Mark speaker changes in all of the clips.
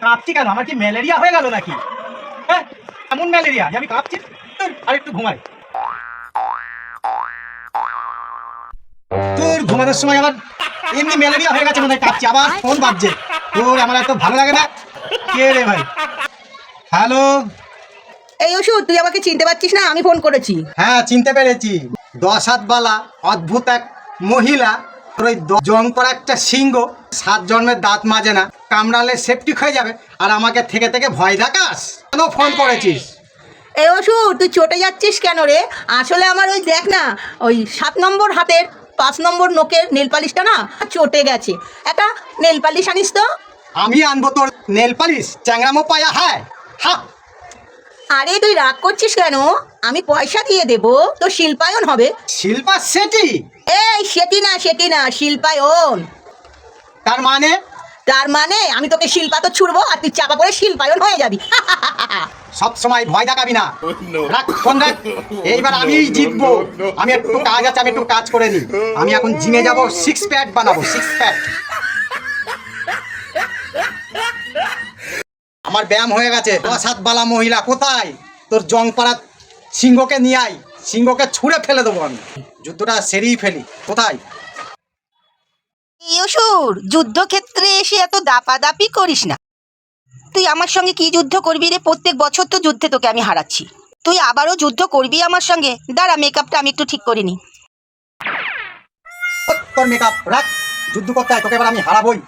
Speaker 1: কাঁপছি কেন? আমার কি ম্যালেরিয়া হয়ে গেল নাকি? হ্যাঁ, এমন ম্যালেরিয়া যে আমি কাঁপছি। আর একটু ঘুমাই। তোর ঘুমানোর সময় আবার এমনি ম্যালেরিয়া হয়ে গেছে, মনে হয় কাঁপছি। আবার ফোন বাজছে। তোর আমার এত ভালো লাগে না। কে রে ভাই? হ্যালো।
Speaker 2: এই ওষুধ, তুই আমাকে চিনতে পারছিস না? আমি ফোন করেছি।
Speaker 1: হ্যাঁ, চিনতে পেরেছি। 10 হাতবালা অদ্ভুত এক মহিলা। তোর ওই জং করা একটা সিংহ, 7 জন্মের দাঁত মাজে না, কামড়ালে সেপটিক হয়ে যাবে, আর আমাকে থেকে থেকে ভয় দেখাস। কেন ফোন করেছিস?
Speaker 2: এই ওষুধ, তুই চটে যাচ্ছিস কেন রে? আসলে আমার ওই দেখ না, ওই 7 নম্বর হাতের 5 নম্বর নোকের নেল পালিশটা না চটে গেছে। একটা নেল পালিশ আনিস তো।
Speaker 1: আমি আনবো তোর নেল পালিশ? চ্যাংরামো পায়া হ্যাঁ। হা,
Speaker 2: আরে তুই রাগ করছিস কেন? আমি পয়সা দিয়ে দেবো, তো শিল্পায়ন হবে।
Speaker 1: শিল্পা সেটি?
Speaker 2: এই সেটি না, শিল্পায়ন।
Speaker 1: তার মানে?
Speaker 2: তার মানে আমি তোকে শিল্পা তো ছুড়বো, আর তুই চাপা পড়ে শিল্পায়ন হয়ে যাবি।
Speaker 1: সব সময় ভয় দেখাবি না। রাখ ফোন রাখ। এইবার আমিই জিতবো। আমি একটু কাজ আছে, আমি একটু কাজ করে নিই। আমি এখন জিমে যাব, 6 প্যাক বানাবো, 6 প্যাক। আমার ব্যায়াম হয়ে গেছে। 10 হাতবালা মহিলা কোথায়? তোর জং পাড়া সিংহকে নিয়ে আয়। সিংহকে ছুঁড়ে ফেলে দেবো আমি। যুদ্ধটা সেরেই ফেলি। কোথায়?
Speaker 2: এই অসুর, যুদ্ধক্ষেত্রে এসে এত দাপাদাপি করিস না। তুই আমার সঙ্গে কি যুদ্ধ করবি রে? প্রত্যেক বছর তো যুদ্ধে তোকে আমি হারাচ্ছি। তুই আবারও যুদ্ধ করবি আমার সঙ্গে? দাঁড়া, মেকআপটা আমি একটু ঠিক করিনি।
Speaker 1: তোর মেকআপ রাখ। যুদ্ধ করতে হয়, তোকে এবার আমি হারাবই।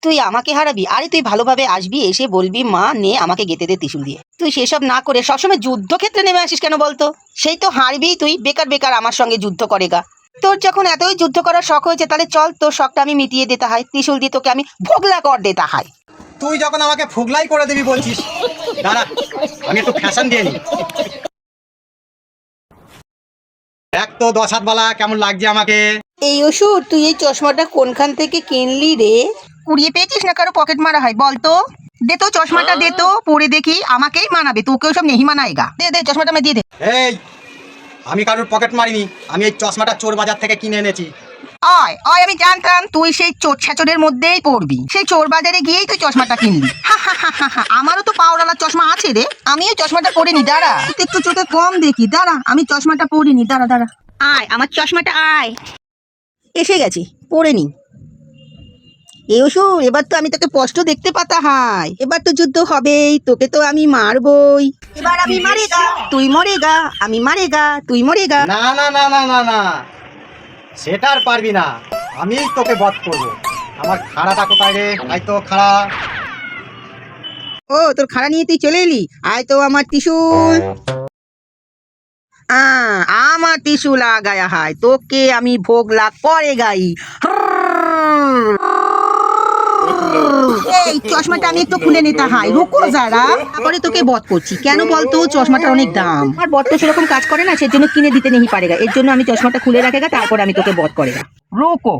Speaker 2: তুই আমাকে হারাবি? আরে তুই ভালোভাবে আসবি, এসে বলবি মা নে আমাকে গেতে দে ত্রিশূল দিয়ে। তুই সেসব না করে সবসময় যুদ্ধক্ষেত্রে নেমে আসিস কেন বলতো? সেই তো হারবি তুই, বেকার বেকার আমার সঙ্গে যুদ্ধ করেগা। তোর যখন এতই যুদ্ধ করার শখ হয়েছে, তাহলে চল তোর শখটা আমি মিটিয়ে দিতে হয়। ত্রিশূল দিয়ে তোকে আমি ভোগলা কর দিতে হয়।
Speaker 1: তুই যখন আমাকে ফুগলাই করে দিবি বলছিস, দাঁড়া আমি একটু ফ্যাশন দিয়ে নিই। দেখ তো 10 হাতবালা কেমন লাগছে আমাকে।
Speaker 2: এই ওষুধ, তুই এই চশমাটা কোনখান থেকে কিনলি রে? কুড়িয়ে পেয়েছিস না কারো পকেট মারা হয়? বলতো, দে তো চশমাটা, দে তো পরে দেখি, আমাকেই মানাবে, তোকেও সব নেহি মানায়গা। দে দে চশমাটা আমি দিয়ে দে।
Speaker 1: এই, আমি কারোর পকেট মারিনি। আমি এই চশমাটা চোর বাজার থেকে কিনে এনেছি।
Speaker 2: অয় অয়, আমি জানতাম তুই সেই চোর ছাচরের মধ্যেই পড়বি। সেই চোর বাজারে গিয়েই তুই চশমাটা কিনবি। আমারও তো পাওয়ার চশমা আছে রে, আমি এই চশমাটা পরে নি। দাঁড়া, একটু চোখে কম দেখি, দাঁড়া আমি চশমাটা পরে নি। দাঁড়া দাঁড়া, আয় আমার চশমাটা আয়। এসে গেছি, পরে নি। এই ওষুধ, এবার তো আমি তোকে স্পষ্ট দেখতে পাতা হয়। এবার তো যুদ্ধ হবেই, তোকে তো আমি মারবই। এবার আমি মারেগা, তুই মরেগা, আমি মারেগা, তুই মরেগা।
Speaker 1: না না না না না না, সেটা আর পারবি না। আমি তোকে বধ করবো। আমার খাড়াটা কোথায় রে? আই তো খাড়া।
Speaker 2: ও, তোর খাড়া নিয়ে তুই চলে এলি? আয় তো আমার ত্রিশূল। আমার ত্রিশূল আগায়া হয়, তোকে আমি ভোগলা করে গাই। এই চশমাটা আমি একটু খুলে নিতে হয়, রুকো যারা, তারপরে তোকে বধ করছি। কেন বলতো? চশমাটার অনেক দাম, আর বধ তো সেরকম কাজ করে না, সেজন্য কিনে দিতে নেই পারেগা। এর জন্য আমি চশমাটা খুলে রাখেগা, তারপর আমি তোকে বধ করেগা। রুকো।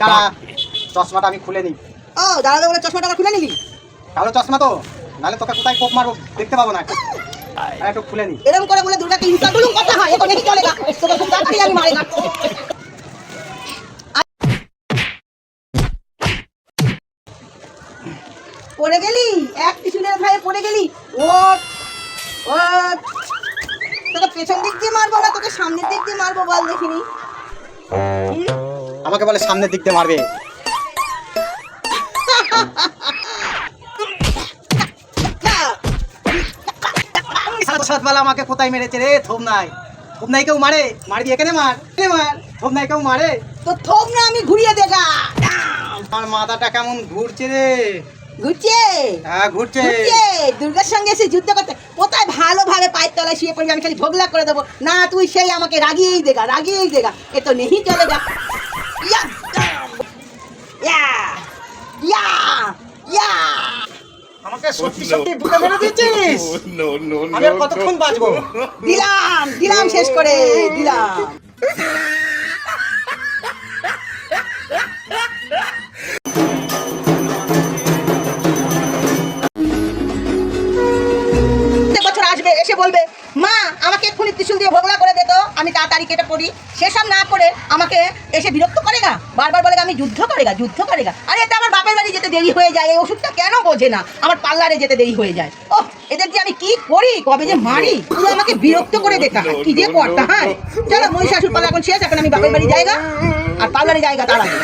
Speaker 1: দাঁড়া, চশমাটা আমি খুলে নিই।
Speaker 2: ও দাঁড়া, বলে চশমাটা আবার খুলে নিলি?
Speaker 1: কালো চশমা তো, নাহলে তোকে কোথায় কোপ মারবো দেখতে পাবো না। আর একটু খুলে নিই।
Speaker 2: এরকম করে বলে দুটাকে ইনসাল্ট করুন কথা হয়, এখন নাকি চলেগা, তোকে খুব তাড়াতাড়ি আমি মারেগা। পড়ে গেলি, এক ত্রিশূলের ভয়ে পড়ে গেলি। ও ও, তোকে পেছন দিক দিয়ে মারবো না তোকে সামনের দিক দিয়ে মারবো, বল দেখিনি।
Speaker 1: আমাকে বলে সামনের দিক দিয়ে মারবে। সাতবেলা আমাকে কোথায় মেরেছে রে? থোপ নাই, থোপ নাই কেউ মারে? মারবি এখানে মার, এখানে মার। থোপ নাই কেউ মারে?
Speaker 2: তো থোপ না, আমি ঘুরিয়ে দেখা।
Speaker 1: আমার মাথাটা কেমন ঘুরছে রে।
Speaker 2: ঘুরছে?
Speaker 1: হ্যাঁ ঘুরছে।
Speaker 2: ঘুরছে? দুর্গার সঙ্গে এসে যুদ্ধ করতে কোথায় ভালোভাবে পায়ের তলায় শুয়ে পড়বি, আমি খালি ভোগলা করে দেবো না। তুই সেই আমাকে রাগিয়েই দেগা, রাগিয়েই দেগা। এ তো নেহি চলেগা। ইয়া ইয়া ইয়া ইয়া।
Speaker 1: আমাকে সত্যি সত্যি বুকে মেরে দিয়েছিস? আমি আর কতক্ষণ বাঁচবো?
Speaker 2: দিলাম দিলাম, শেষ করে দিলাম। বছর আসবে, এসে বলবে মা আমাকে এক্ষুনি ত্রিশুল দিয়ে ভোগলা করে দে তো, আমি তাড়াতাড়ি কেটে পড়ি। সেসব না করে আমাকে এসে বিরক্ত করেগা, বারবার বলেগা আমি যুদ্ধ করেগা। আরে এটা আমার বাপের বাড়ি যেতে দেরি হয়ে যায়, এই ওষুধটা কেন বোঝে না, আমার পার্লারে যেতে দেরি হয়ে যায়। ও এদের যে আমি কি করি, কবে যে মারি, পুরো আমাকে বিরক্ত করে দেখা হয়, কি যে করতে হয়। চলো মহিষাসুর পালা এখন শেষ, এখন আমি বাপের বাড়ি জায়গা আর পার্লারে জায়গা তার আগে।